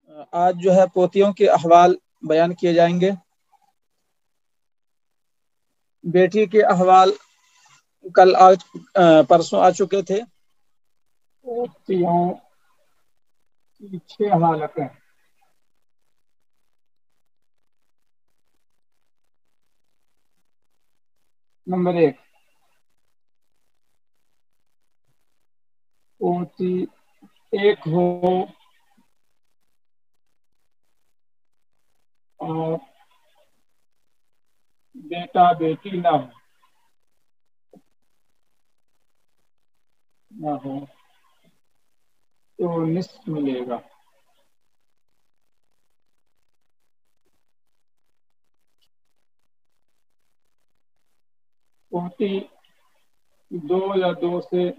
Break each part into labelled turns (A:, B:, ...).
A: آج جو ہے پوتیوں کے احوال بیان کیے جائیں گے۔ بیٹی کے احوال کل پرسوں آ چکے تھے۔ پوتیوں کی 6 حالتیں۔ نمبر 1، پوتی ایک ہو اور بیٹا بیٹی نہ ہو تو نصف ملے گا۔ پوتی 2 یا 2 سے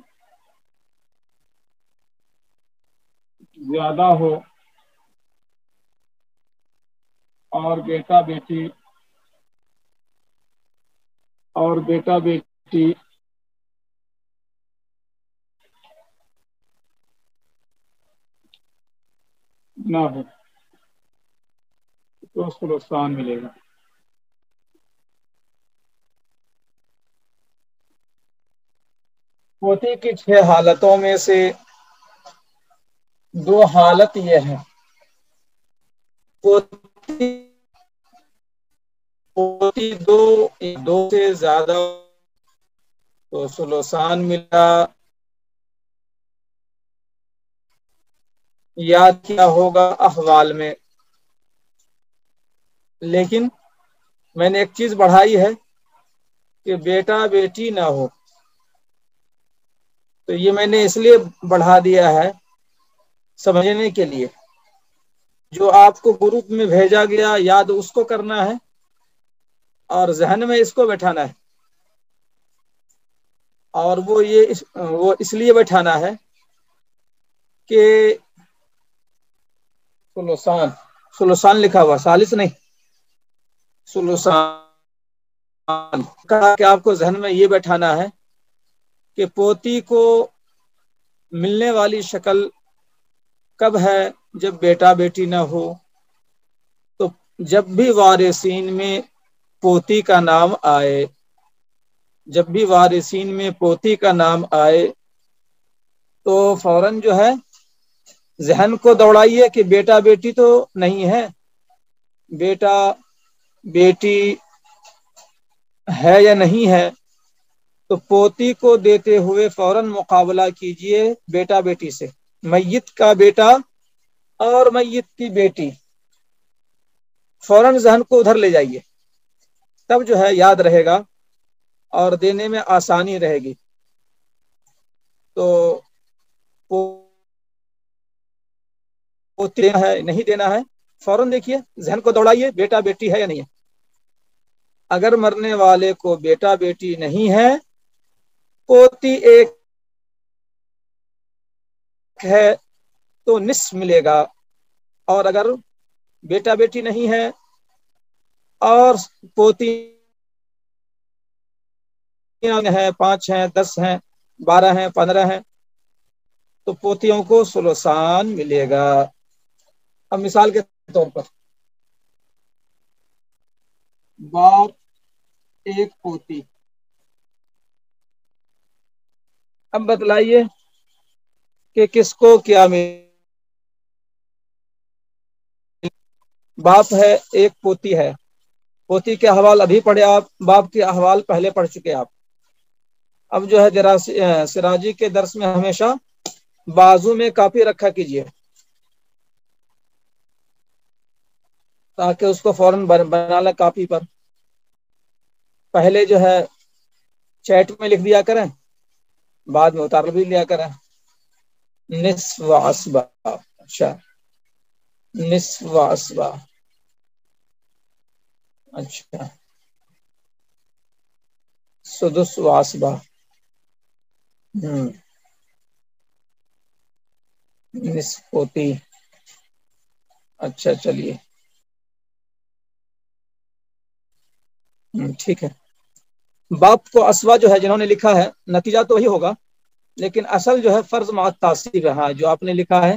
A: زیادہ ہو اور بیٹا بیٹی نہ ہو تو اس کو نقصان ملے گا۔ پوتی کی 6 حالتوں میں سے 2 حالت یہ ہے، پوتی 2 سے زیادہ تو ثلثان ملا۔ یاد کیا ہوگا احوال میں، لیکن میں نے ایک چیز بڑھائی ہے کہ بیٹا بیٹی نہ ہو، تو یہ میں نے اس لیے بڑھا دیا ہے سمجھنے کے لیے۔ جو آپ کو گروپ میں بھیجا گیا یاد اس کو کرنا ہے اور ذہن میں اس کو بیٹھانا ہے، اور وہ اس لیے بیٹھانا ہے کہ ثلثان لکھا ہوا، ثالث نہیں، ثلثان کہا کہ آپ کو ذہن میں یہ بیٹھانا ہے کہ پوتی کو ملنے والی شکل کب ہے؟ جب بیٹا بیٹی نہ ہو۔ تو جب بھی وارثین میں پوتی کا نام آئے، کا نام آئے تو فوراً جو ہے ذہن کو دوڑائیے کہ بیٹا بیٹی تو نہیں ہے، بیٹا بیٹی ہے یا نہیں ہے، تو پوتی کو دیتے ہوئے فوراً مقابلہ کیجئے بیٹا بیٹی سے، میت کا بیٹا اور میت کی بیٹی، فوراً ذہن کو ادھر لے جائیے، تب جو ہے یاد رہے گا اور دینے میں آسانی رہے گی۔ تو دینا ہے نہیں دینا ہے، فوراً دیکھیے، ذہن کو دوڑائیے بیٹا بیٹی ہے یا نہیں ہے۔ اگر مرنے والے کو بیٹا بیٹی نہیں ہے، پوتی ایک ہے تو نصف ملے گا، اور اگر بیٹا بیٹی نہیں ہے اور پوتی ہیں 5 ہیں 10 ہیں 12 ہیں 15 ہیں تو پوتیوں کو ثلثان ملے گا۔ اب مثال کے طور پر باپ ایک پوتی، اب بتلائیے کہ کس کو کیا باپ ہے، ایک پوتی ہے، پوتی کے احوال ابھی پڑھے آپ، باپ کے احوال پہلے پڑھ چکے آپ۔ اب جو ہے سراجی کے درس میں ہمیشہ بازو میں کاپی رکھا کیجیے تاکہ اس کو فوراً بنا لیں کاپی پر، پہلے جو ہے چیٹ میں لکھ دیا کریں، بعد میں اتار بھی لیا کریں۔ نصف و اسبا، اچھا نصف و اسبا، اچھا سدس و اسبا، نصف پوتی، اچھا چلیے ٹھیک ہے۔ باپ کو اسوا جو ہے جنہوں نے لکھا ہے نتیجہ تو وہی ہوگا، لیکن اصل جو ہے فرض مع تاثیر رہا جو آپ نے لکھا ہے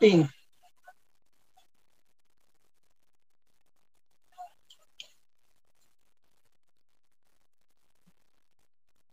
A: 3,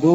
A: 2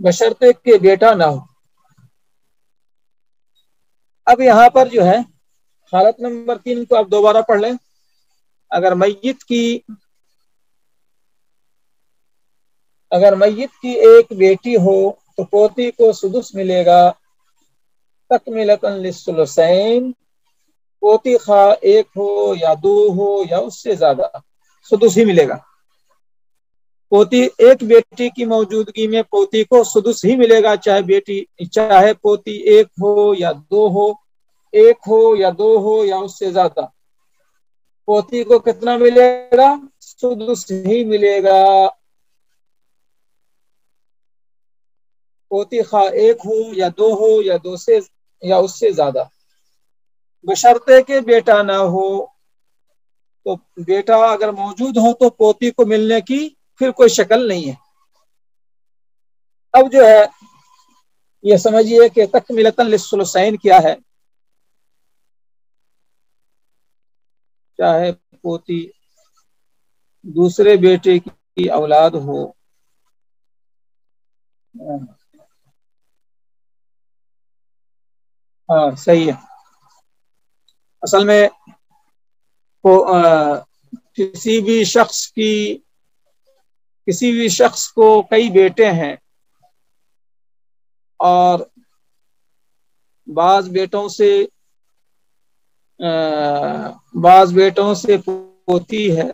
A: بشرطے کہ بیٹا نہ ہو. اب یہاں پر جو ہے حالت نمبر 3 کو آپ دوبارہ پڑھ لیں. اگر میت کی ایک بیٹی ہو تو پوتی کو سدس ملے گا تکملۃ للثلثین. پوتی خواہ ایک ہو یا دو ہو یا اس سے زیادہ سدس ہی ملے گا. پوتی ایک بیٹی کی موجودگی میں پوتی کو سدس ہی ملے گا، چاہے پوتی ایک ہو یا دو ہو، ایک ہو یا دو ہو یا اس سے زیادہ. پوتی کو کتنا ملے گا؟ سدس ہی ملے گا. پوتی خواہ ایک ہو یا دو ہو یا اس سے زیادہ، بشرطے کہ بیٹا نہ ہو. تو بیٹا اگر موجود ہو تو پوتی کو ملنے کی پھر کوئی شکل نہیں ہے. اب جو ہے یہ سمجھیے کہ تکملۃ للثلثین کیا ہے. چاہے پوتی دوسرے بیٹے کی اولاد ہو. ہاں صحیح ہے. اصل میں کسی بھی شخص کو کئی بیٹے ہیں اور بعض بیٹوں سے پوتی ہے.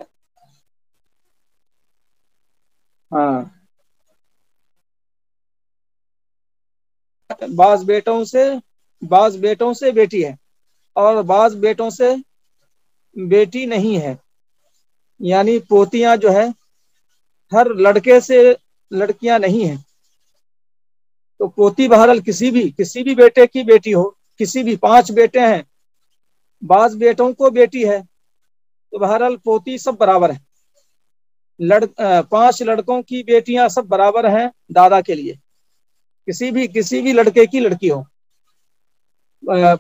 A: ہاں بعض بیٹوں سے بیٹی ہے اور بعض بیٹوں سے بیٹی نہیں ہے. یعنی پوتیاں جو ہے ہر لڑکے سے لڑکیاں نہیں ہیں. تو پوتی بہرحال کسی بھی بیٹے کی بیٹی ہو، کسی بھی 5 بیٹے ہیں، بعض بیٹوں کو بیٹی ہے، تو بہرحال پوتی سب برابر ہے. 5 لڑکوں کی بیٹیاں سب برابر ہیں دادا کے لیے، کسی بھی لڑکے کی لڑکی ہو،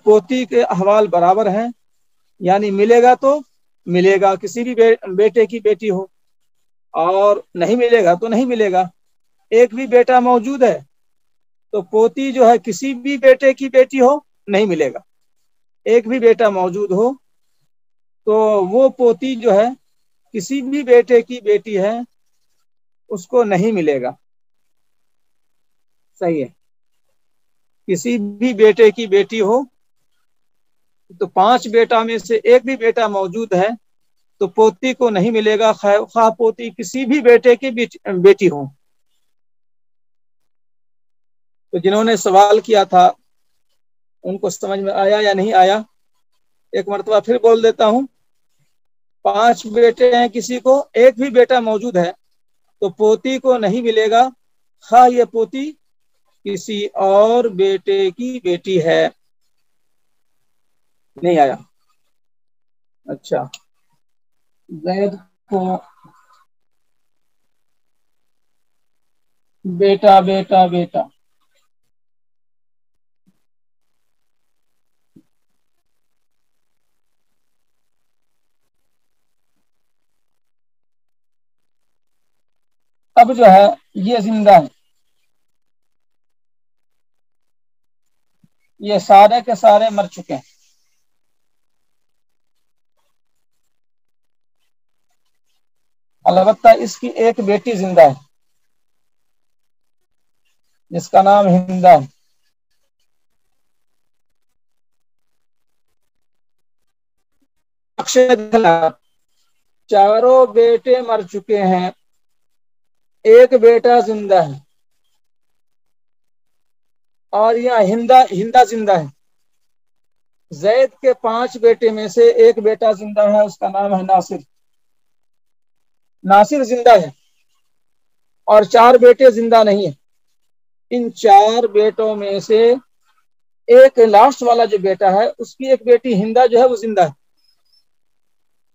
A: پوتی کے احوال برابر ہیں. یعنی ملے گا تو ملے گا، کسی بھی بیٹے کی بیٹی ہو، اور نہیں ملے گا تو نہیں ملے گا. ایک بھی بیٹا موجود ہے تو پوتی جو ہے کسی بھی بیٹے کی بیٹی ہو نہیں ملے گا. ایک بھی بیٹا موجود ہو تو وہ پوتی جو ہے کسی بھی بیٹے کی بیٹی ہے اس کو نہیں ملے گا. صحیح ہے. کسی بھی بیٹے کی بیٹی ہو تو 5 بیٹا میں سے ایک بھی بیٹا موجود ہے تو پوتی کو نہیں ملے گا، خواہ پوتی کسی بھی بیٹے کی بیٹی ہو. تو جنہوں نے سوال کیا تھا ان کو سمجھ میں آیا یا نہیں آیا؟ ایک مرتبہ پھر بول دیتا ہوں. 5 بیٹے ہیں، کسی کو ایک بھی بیٹا موجود ہے تو پوتی کو نہیں ملے گا، خواہ یہ پوتی کسی اور بیٹے کی بیٹی ہے. نہیں آیا؟ اچھا. زید کو بیٹا بیٹا بیٹا اب جو ہے یہ زندہ ہے، یہ سارے کے سارے مر چکے ہیں. البتہ اس کی ایک بیٹی زندہ ہے جس کا نام ہندا ہے. چاروں بیٹے مر چکے ہیں، ایک بیٹا زندہ ہے، اور یہ ہندا زندہ ہے. زید کے 5 بیٹے میں سے ایک بیٹا زندہ ہے، اس کا نام ہے ناصر. ناصر زندہ ہے اور 4 بیٹے زندہ نہیں ہیں. ان 4 بیٹوں میں سے ایک لاسٹ والا جو بیٹا ہے اس کی ایک بیٹی ہندا جو ہے وہ زندہ ہے.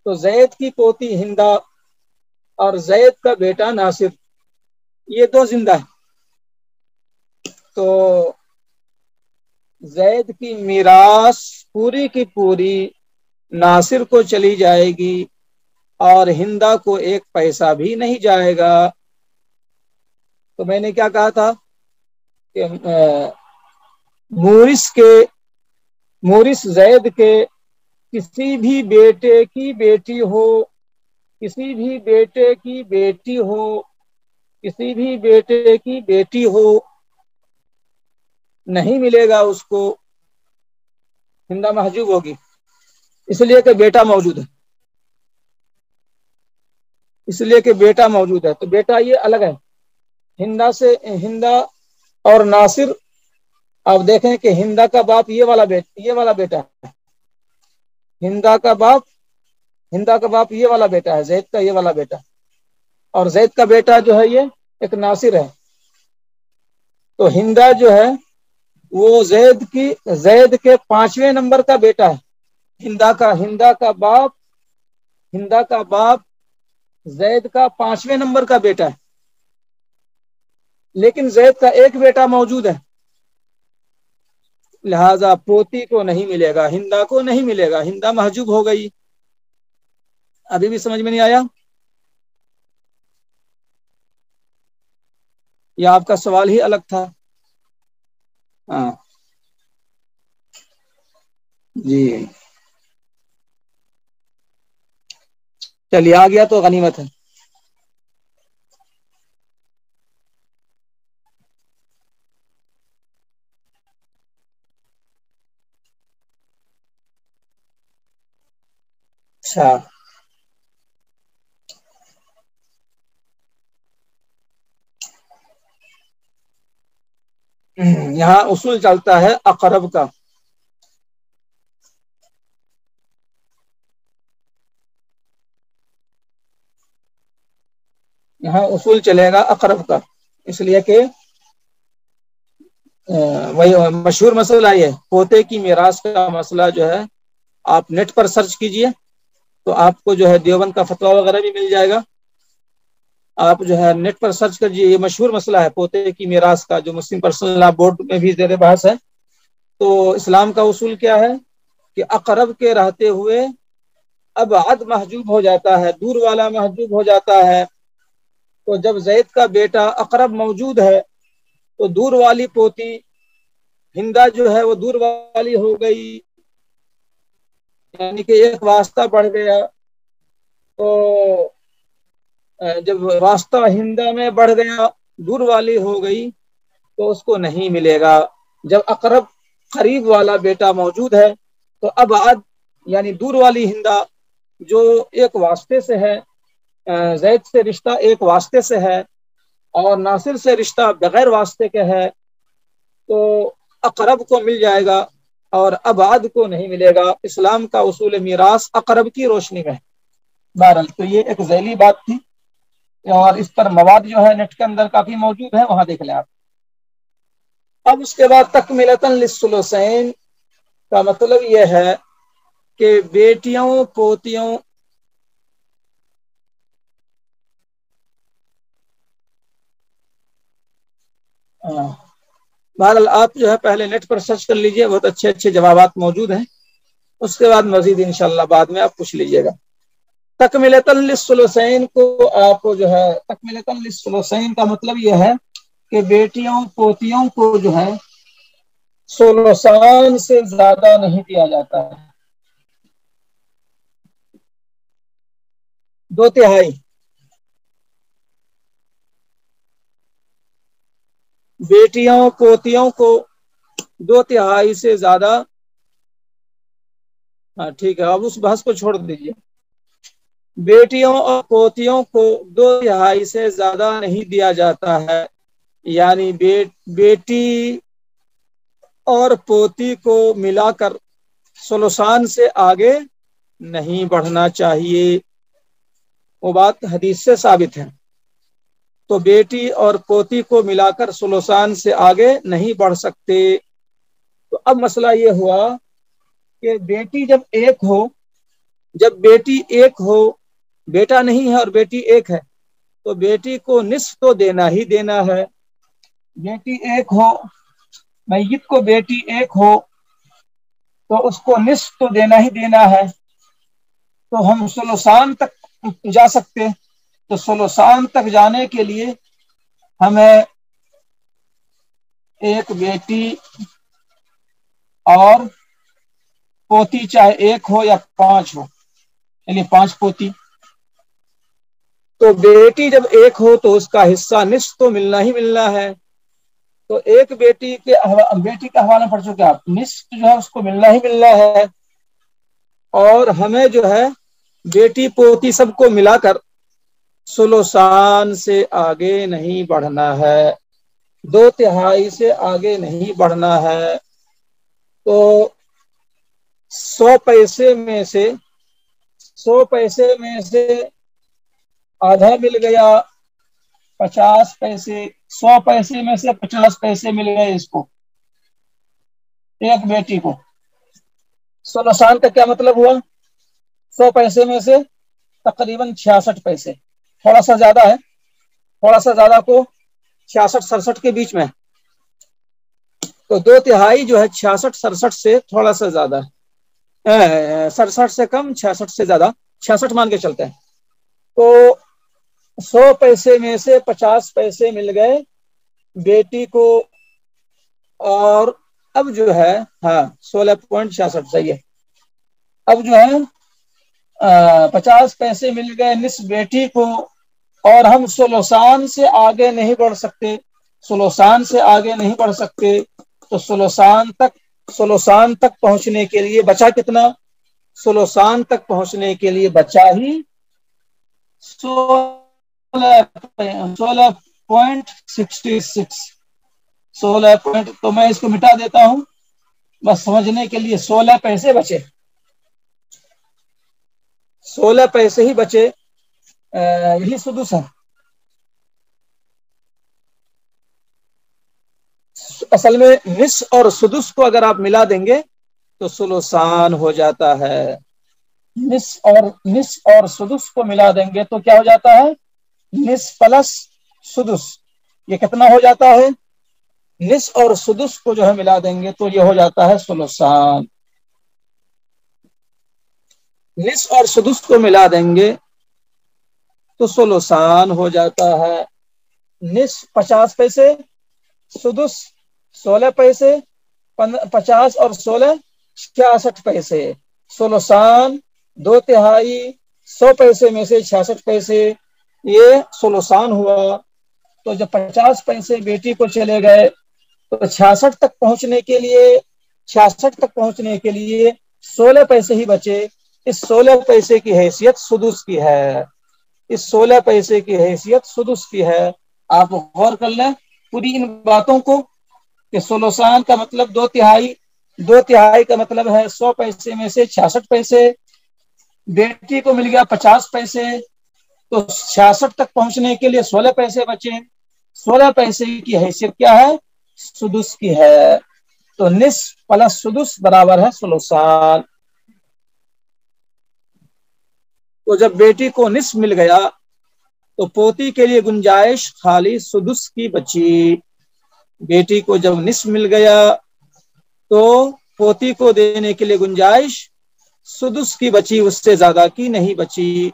A: تو زید کی پوتی ہندا اور زید کا بیٹا ناصر، یہ 2 زندہ ہے. تو زید کی میراث پوری کی پوری ناصر کو چلی جائے گی اور ہندا کو ایک پیسہ بھی نہیں جائے گا. تو میں نے کیا کہا تھا کہ مورث کے مورث زید کے کسی بھی بیٹے کی بیٹی ہو، کسی بھی بیٹے کی بیٹی ہو، کسی بھی بیٹے کی بیٹی ہو، نہیں ملے گا اس کو، ہندہ محجوب ہوگی، اس لیے کہ بیٹا موجود ہے، اس لیے کہ بیٹا موجود ہے، تو بیٹا یہ الگ ہے ہندہ سے۔ ہندہ اور ناصر، آپ دیکھیں کہ ہندہ کا باپ یہ والا بیٹا ہے، ہندہ کا باپ یہ والا بیٹا ہے، زید کا یہ والا بیٹا، اور زید کا بیٹا جو ہے یہ ایک ناصر ہے۔ تو ہندہ جو ہے وہ زید کے 5ویں نمبر کا بیٹا ہے۔ ہندہ کا باپ زید کا 5ویں نمبر کا بیٹا ہے، لیکن زید کا ایک بیٹا موجود ہے، لہذا پوتی کو نہیں ملے گا، ہندہ کو نہیں ملے گا، ہندہ محجوب ہو گئی۔ ابھی بھی سمجھ میں نہیں آیا؟ یا آپ کا سوال ہی الگ تھا؟ ہاں جی، چلیے آ گیا تو غنیمت ہے۔ اچھا، یہاں اصول چلتا ہے اقرب کا، یہاں اصول چلے گا اقرب کا، اس لیے کہ وہی مشہور مسئلہ یہ ہے، پوتے کی میراث کا مسئلہ جو ہے آپ نیٹ پر سرچ کیجئے تو آپ کو جو ہے دیوبند کا فتویٰ وغیرہ بھی مل جائے گا۔ آپ جو ہے نیٹ پر سرچ کریے، یہ مشہور مسئلہ ہے پوتے کی میراث کا، جو مسلم پرسنل لاء بورڈ میں بھی زیر بحث ہے۔ تو اسلام کا اصول کیا ہے کہ اقرب کے رہتے ہوئے ابعد محجوب ہو جاتا ہے، دور والا محجوب ہو جاتا ہے۔ تو جب زید کا بیٹا اقرب موجود ہے تو دور والی پوتی ہندہ جو ہے وہ دور والی ہو گئی، یعنی کہ ایک واسطہ بڑھ گیا۔ تو جب واسطہ ہندہ میں بڑھ گیا، دور والی ہو گئی، تو اس کو نہیں ملے گا۔ جب اقرب قریب والا بیٹا موجود ہے تو ابعد یعنی دور والی ہندہ جو ایک واسطے سے ہے، زید سے رشتہ ایک واسطے سے ہے اور ناصر سے رشتہ بغیر واسطے کے ہے، تو اقرب کو مل جائے گا اور ابعد کو نہیں ملے گا۔ اسلام کا اصول میراث اقرب کی روشنی میں ہے۔ بہرحال تو یہ ایک ذیلی بات تھی، اور اس پر مواد جو ہے نیٹ کے اندر کافی موجود ہے، وہاں دیکھ لیں آپ۔ اب اس کے بعد تکملۃ للثلثین کا مطلب یہ ہے کہ بیٹیوں پوتیوں بہرحال آپ جو ہے پہلے نیٹ پر سرچ کر لیجئے، بہت اچھے اچھے جوابات موجود ہیں، اس کے بعد مزید انشاءاللہ بعد میں آپ پوچھ لیجئے گا۔ تکملۃ للثلثین کو آپ جو ہے تکملۃ للثلثین کا مطلب یہ ہے کہ بیٹیوں پوتیوں کو جو ہے ثلثان سے زیادہ نہیں دیا جاتا ہے، 2/3 بیٹیوں پوتیوں کو 2/3 سے زیادہ۔ ہاں ٹھیک ہے، اب اس بحث کو چھوڑ دیجیے۔ بیٹیوں اور پوتیوں کو 2/3 سے زیادہ نہیں دیا جاتا ہے، یعنی بیٹی اور پوتی کو ملا کر ثلثان سے آگے نہیں بڑھنا چاہیے، وہ بات حدیث سے ثابت ہے۔ تو بیٹی اور پوتی کو ملا کر ثلثان سے آگے نہیں بڑھ سکتے۔ تو اب مسئلہ یہ ہوا کہ بیٹی جب بیٹی ایک ہو، بیٹا نہیں ہے اور بیٹی ایک ہے، تو بیٹی کو نصف تو دینا ہی دینا ہے۔ بیٹی ایک ہو، میت کو بیٹی ایک ہو تو اس کو نصف تو دینا ہی دینا ہے، تو ہم ثلثان تک جا سکتے۔ تو ثلثان تک جانے کے لیے ہمیں ایک بیٹی اور پوتی چاہے ایک ہو یا 5 ہو، یعنی 5 پوتی، تو بیٹی جب ایک ہو تو اس کا حصہ نصف تو ملنا ہی ملنا ہے. تو ایک بیٹی کے حوالے پڑ چکے آپ، نصف جو ہے اس کو ملنا ہی ملنا ہے. اور ہمیں جو ہے بیٹی پوتی سب کو ملا کر ثلثان سے آگے نہیں بڑھنا ہے، 2/3 سے آگے نہیں بڑھنا ہے. تو 100 پیسے میں سے آدھا مل گیا 50 پیسے، 100 پیسے میں سے 50 پیسے مل گئے اس کو، ایک بیٹی کو. ثلثان کا کیا مطلب ہوا؟ 100 پیسے میں سے تقریباً 66 پیسے، تھوڑا سا زیادہ ہے، تھوڑا سا زیادہ کو 66 67 کے بیچ میں. تو 2/3 جو ہے 66 67 سے تھوڑا سا زیادہ ہے، 67 سے کم 66 سے زیادہ، 66 مان کے چلتے ہیں. تو 100 پیسے میں سے 50 پیسے مل گئے بیٹی کو. اور اب جو ہے، ہاں 16.66 صحیح ہے. اب جو ہے 50 پیسے مل گئے نصف بیٹی کو، اور ہم ثلثان سے آگے نہیں بڑھ سکتے، ثلثان سے آگے نہیں بڑھ سکتے. تو ثلثان تک پہنچنے کے لیے بچا کتنا؟ ثلثان تک پہنچنے کے لیے بچا ہی 16.66. 16 تو میں اس کو مٹا دیتا ہوں بس سمجھنے کے لیے. 16 پیسے بچے، 16 پیسے ہی بچے، یہی سدس ہے. اصل میں نصف اور سدس کو اگر آپ ملا دیں گے تو ثلثان ہو جاتا ہے. نصف اور سدس کو ملا دیں گے تو کیا ہو جاتا ہے؟ نصف پلس سدس. یہ کتنا ہو جاتا ہے؟ نصف اور سدس کو جو ہے ملا دیں گے تو یہ ہو جاتا ہے ثلثان. نصف اور سدس کو ملا دیں گے تو ثلثان ہو جاتا ہے. نصف 50 پیسے، سدس 16 پیسے، 50 اور 16 66 پیسے. ثلثان 2/3، 100 پیسے میں سے 66 پیسے، یہ ثلثان ہوا. تو جب 50 پیسے بیٹی کو چلے گئے تو 66 تک پہنچنے کے لیے 16 پیسے ہی بچے. اس 16 پیسے کی حیثیت سدس کی ہے، اس 16 پیسے کی حیثیت سدس کی ہے. آپ غور کر لیں پوری ان باتوں کو کہ ثلثان کا مطلب 2/3، 2/3 کا مطلب ہے 100 پیسے میں سے 66 پیسے. بیٹی کو مل گیا 50 پیسے، تو 66 تک پہنچنے کے لیے 16 پیسے بچے. 16 پیسے کی حیثیت کیا ہے؟ سدس کی ہے. تو نصف پلس سدس برابر ہے ثلثان. تو جب بیٹی کو نصف مل گیا تو پوتی کے لیے گنجائش خالی سدس کی بچی. بیٹی کو جب نصف مل گیا تو پوتی کو دینے کے لیے گنجائش سدس کی بچی، اس سے زیادہ کی نہیں بچی.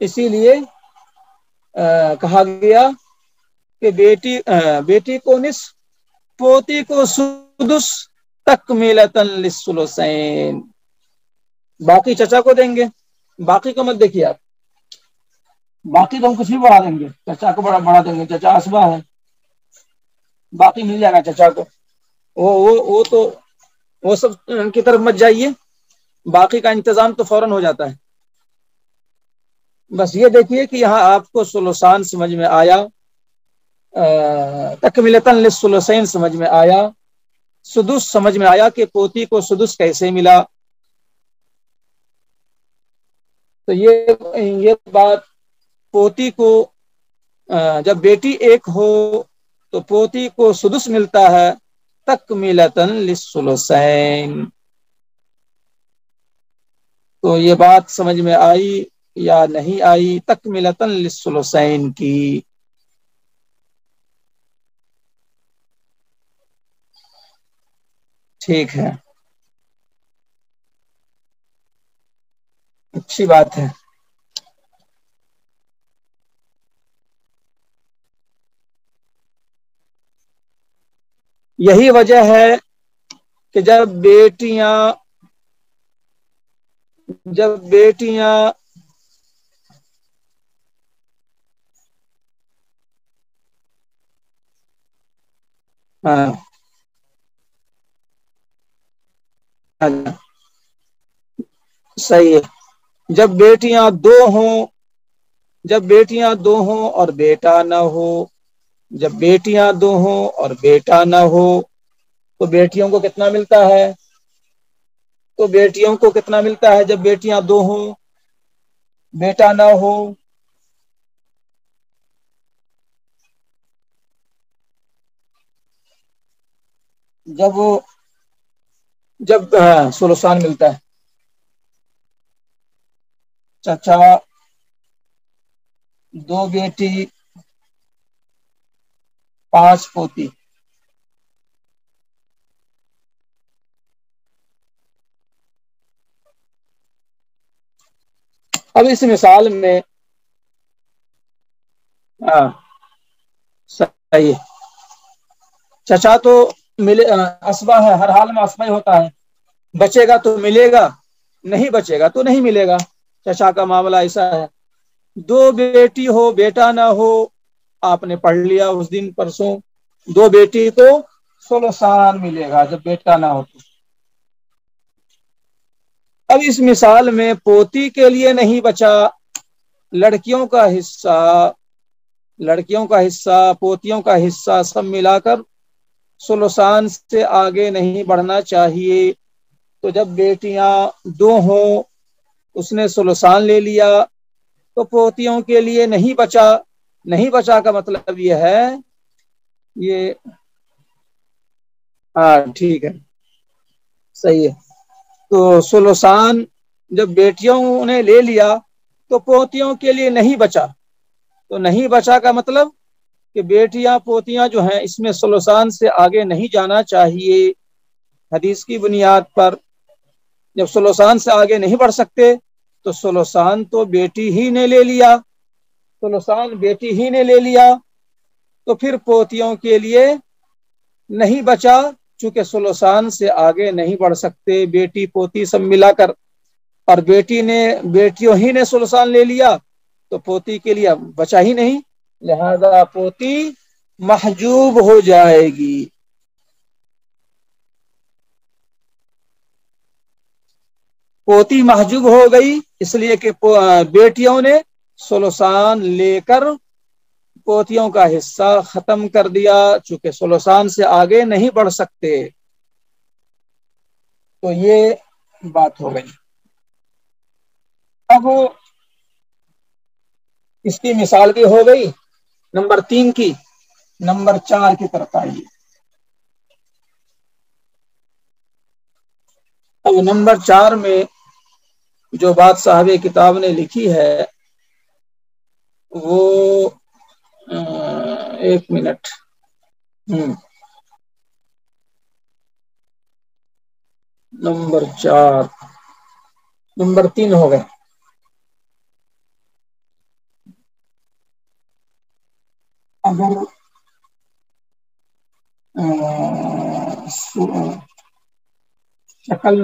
A: اسی لیے کہا گیا کہ بیٹی کو نصف، پوتی کو سدس، تکمیلۃ للثلثین. باقی چچا کو دیں گے، باقی کو مت دیکھیے آپ، باقی تو ہم کچھ بھی بڑھا دیں گے، چچا کو بڑھا دیں گے، چچا اسبا ہے، باقی مل جائے گا چچا کو. وہ تو وہ سب کی طرف مت جائیے، باقی کا انتظام تو فوراً ہو جاتا ہے. بس یہ دیکھیے کہ یہاں آپ کو ثلثان سمجھ میں آیا، تکمیلۃ للثلثین سمجھ میں آیا، سدس سمجھ میں آیا کہ پوتی کو سدس کیسے ملا. تو یہ بات، پوتی کو جب بیٹی ایک ہو تو پوتی کو سدس ملتا ہے تکمیلۃ للثلثین. تو یہ بات سمجھ میں آئی یا نہیں آئی تکمیلۃ للثلثین کی؟ ٹھیک ہے، اچھی بات ہے. یہی وجہ ہے کہ جب بیٹیاں ہاں صحیح ہے، جب بیٹیاں دو ہوں جب بیٹیاں دو ہوں اور بیٹا نہ ہو جب بیٹیاں دو ہوں اور بیٹا نہ ہو تو بیٹیوں کو کتنا ملتا ہے؟ تو بیٹیوں کو کتنا ملتا ہے جب بیٹیاں دو ہوں بیٹا نہ ہو؟ جب جب سلوسان ملتا ہے۔ چچا، دو بیٹی، 5 پوتی۔ اب اس مثال میں ہاں صحیح ہے، چچا تو ملے اسبا ہے، ہر حال میں اسبا ہی ہوتا ہے، بچے گا تو ملے گا، نہیں بچے گا تو نہیں ملے گا، چچا کا معاملہ ایسا ہے۔ دو بیٹی ہو بیٹا نہ ہو، آپ نے پڑھ لیا اس دن پرسوں، دو بیٹی کو سلوسان ملے گا جب بیٹا نہ ہو تو۔ اب اس مثال میں پوتی کے لیے نہیں بچا، لڑکیوں کا حصہ پوتیوں کا حصہ سب ملا کر سلوسان سے آگے نہیں بڑھنا چاہیے۔ تو جب بیٹیاں دو ہوں، اس نے سلوسان لے لیا تو پوتیوں کے لیے نہیں بچا۔ نہیں بچا کا مطلب یہ ہے، یہ ہاں ٹھیک ہے، صحیح ہے۔ تو سلوسان جب بیٹیوں نے لے لیا تو پوتیوں کے لیے نہیں بچا۔ تو نہیں بچا کا مطلب کہ بیٹیاں پوتیاں جو ہیں اس میں سلوسان سے آگے نہیں جانا چاہیے۔ حدیث کی بنیاد پر جب سلوسان سے آگے نہیں بڑھ سکتے تو سلوسان تو بیٹی ہی نے لے لیا، تو پھر پوتیوں کے لیے نہیں بچا، چونکہ سلوسان سے آگے نہیں بڑھ سکتے بیٹی پوتی سب ملا کر، اور بیٹیوں ہی نے سلوسان لے لیا تو پوتی کے لیے بچا ہی نہیں، لہذا پوتی محجوب ہو جائے گی۔ پوتی محجوب ہو گئی اس لیے کہ بیٹیوں نے سلوسان لے کر پوتیوں کا حصہ ختم کر دیا، چونکہ سلوسان سے آگے نہیں بڑھ سکتے۔ تو یہ بات ہو گئی۔ اب اس کی مثال بھی ہو گئی نمبر 3 کی، نمبر 4 کی طرف آئیے۔ اب نمبر 4 میں جو بات صاحب کتاب نے لکھی ہے وہ ایک منٹ، نمبر 4، نمبر 3 ہو گئے۔ اگر شکل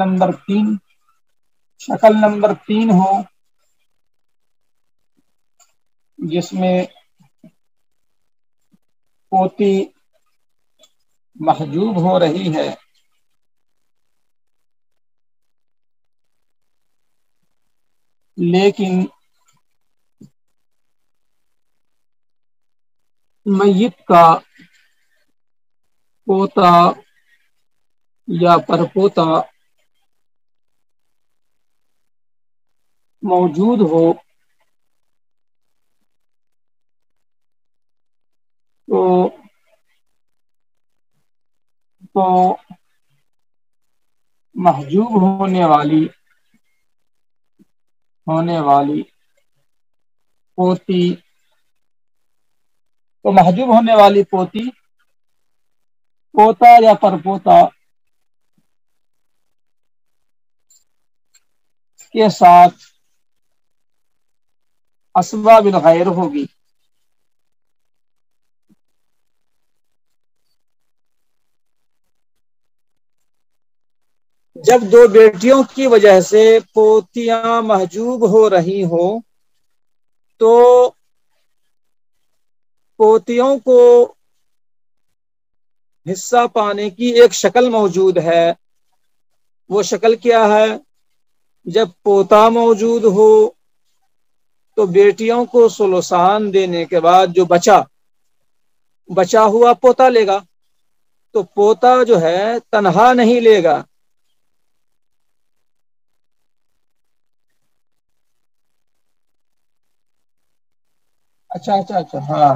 A: نمبر 3 ہو جس میں پوتی محجوب ہو رہی ہے، لیکن میت کا پوتا یا پرپوتا موجود ہو تو محجوب ہونے والی پوتی پوتا یا پرپوتا کے ساتھ اسبا بالغیر ہوگی۔ جب دو بیٹیوں کی وجہ سے پوتیاں محجوب ہو رہی ہوں تو پوتیوں کو حصہ پانے کی ایک شکل موجود ہے. وہ شکل کیا ہے؟ جب پوتا موجود ہو تو بیٹیوں کو ثلثان دینے کے بعد جو بچا ہوا پوتا لے گا. تو پوتا جو ہے تنہا نہیں لے گا. اچھا اچھا اچھا ہاں.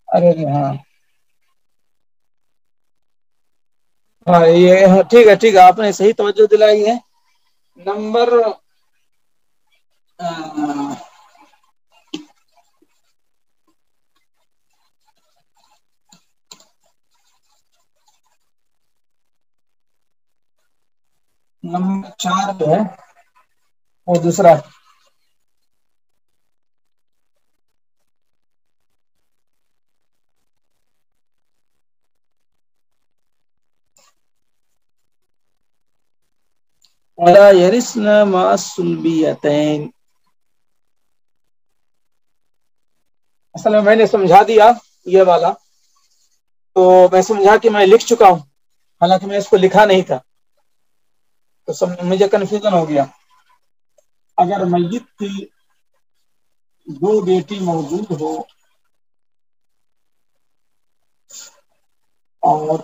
A: ارے ہاں ہاں یہ ٹھیک ہے ٹھیک ہے، آپ نے صحیح توجہ دلائی ہے. نمبر نمبر 4 جو ہے وہ دوسرا. ولا يرثن مع الصلبيتين. اصل میں نے سمجھا دیا یہ والا، تو میں سمجھا کہ میں لکھ چکا ہوں، حالانکہ میں اس کو لکھا نہیں تھا، تو مجھے کنفیوژن ہو گیا. اگر میت کی دو بیٹی موجود ہو اور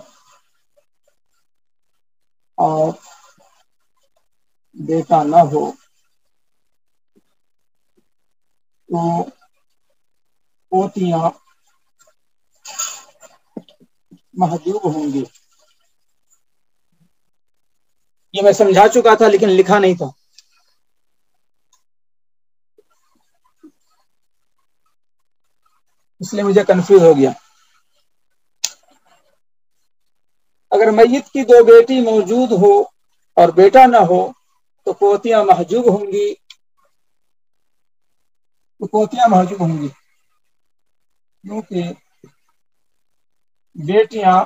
A: اور بیٹا نہ ہو تو پوتیاں محجوب ہوں گی. یہ میں سمجھا چکا تھا لیکن لکھا نہیں تھا. اس لیے مجھے کنفیوز ہو گیا. اگر میت کی دو بیٹی موجود ہو اور بیٹا نہ ہو تو پوتیاں محجوب ہوں گی. کیونکہ بیٹیاں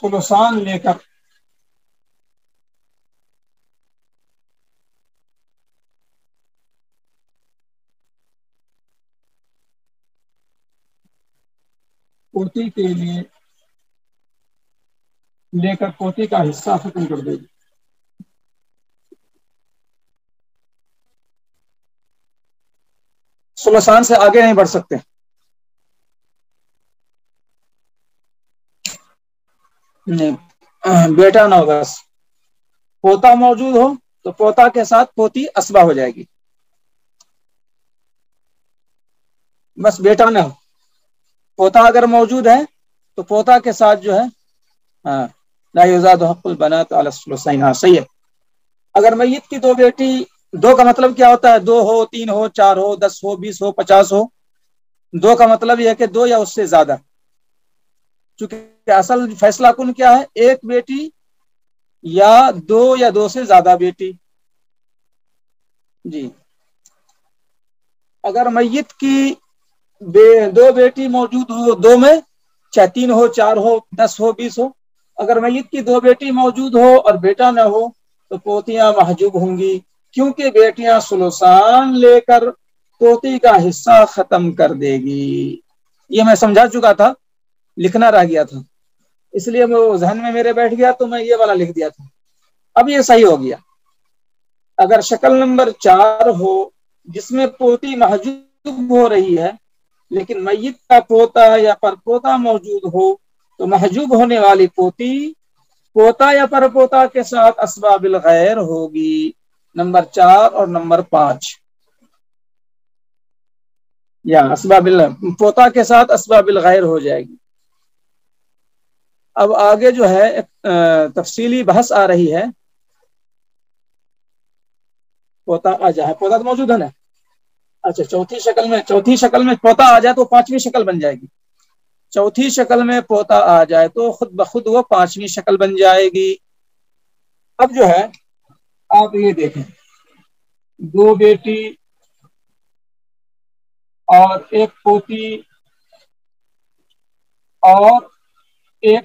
A: ثلثان لے کر پوتی کے لیے لے کر پوتی کا حصہ ختم کر دے گی. ثلثان سے آگے نہیں بڑھ سکتے. نہیں، بیٹا نہ ہوگا، بس پوتا موجود ہو تو پوتا کے ساتھ پوتی اسبا ہو جائے گی. بس بیٹا نہ ہو. پوتا اگر موجود ہے تو پوتا کے ساتھ جو ہے ہاں لا یزاد حق البنات علی الثلثین. ہاں صحیح ہے. اگر میت کی دو بیٹی، دو کا مطلب کیا ہوتا ہے؟ دو ہو، تین ہو، چار ہو، 10 ہو، 20 ہو، 50 ہو. دو کا مطلب یہ ہے کہ دو یا اس سے زیادہ. چونکہ اصل فیصلہ کن کیا ہے؟ ایک بیٹی یا دو سے زیادہ بیٹی. جی. اگر میت کی دو بیٹی موجود ہو، دو میں چاہے 3 ہو، 4 ہو، 10 ہو، 20 ہو، اگر میت کی دو بیٹی موجود ہو اور بیٹا نہ ہو تو پوتیاں محجوب ہوں گی. کیونکہ بیٹیاں ثلثان لے کر پوتی کا حصہ ختم کر دے گی. یہ میں سمجھا چکا تھا، لکھنا رہ گیا تھا، اس لیے وہ ذہن میں میرے بیٹھ گیا تو میں یہ والا لکھ دیا تھا. اب یہ صحیح ہو گیا. اگر شکل نمبر 4 ہو جس میں پوتی محجوب ہو رہی ہے لیکن میت کا پوتا یا پر پوتا موجود ہو تو محجوب ہونے والی پوتی پوتا یا پر پوتا کے ساتھ اسباب الغیر ہوگی. نمبر 4 اور نمبر 5 یا اسباب پوتا کے ساتھ اسباب الغیر ہو جائے گی. اب آگے جو ہے ایک تفصیلی بحث آ رہی ہے. پوتا آ جائے، پوتا تو موجود ہے نا. اچھا، چوتھی شکل میں پوتا آ جائے تو پانچویں شکل بن جائے گی. چوتھی شکل میں پوتا آ جائے تو خود بخود وہ پانچویں شکل بن جائے گی. اب جو ہے آپ یہ دیکھیں، دو بیٹی اور ایک پوتی اور ایک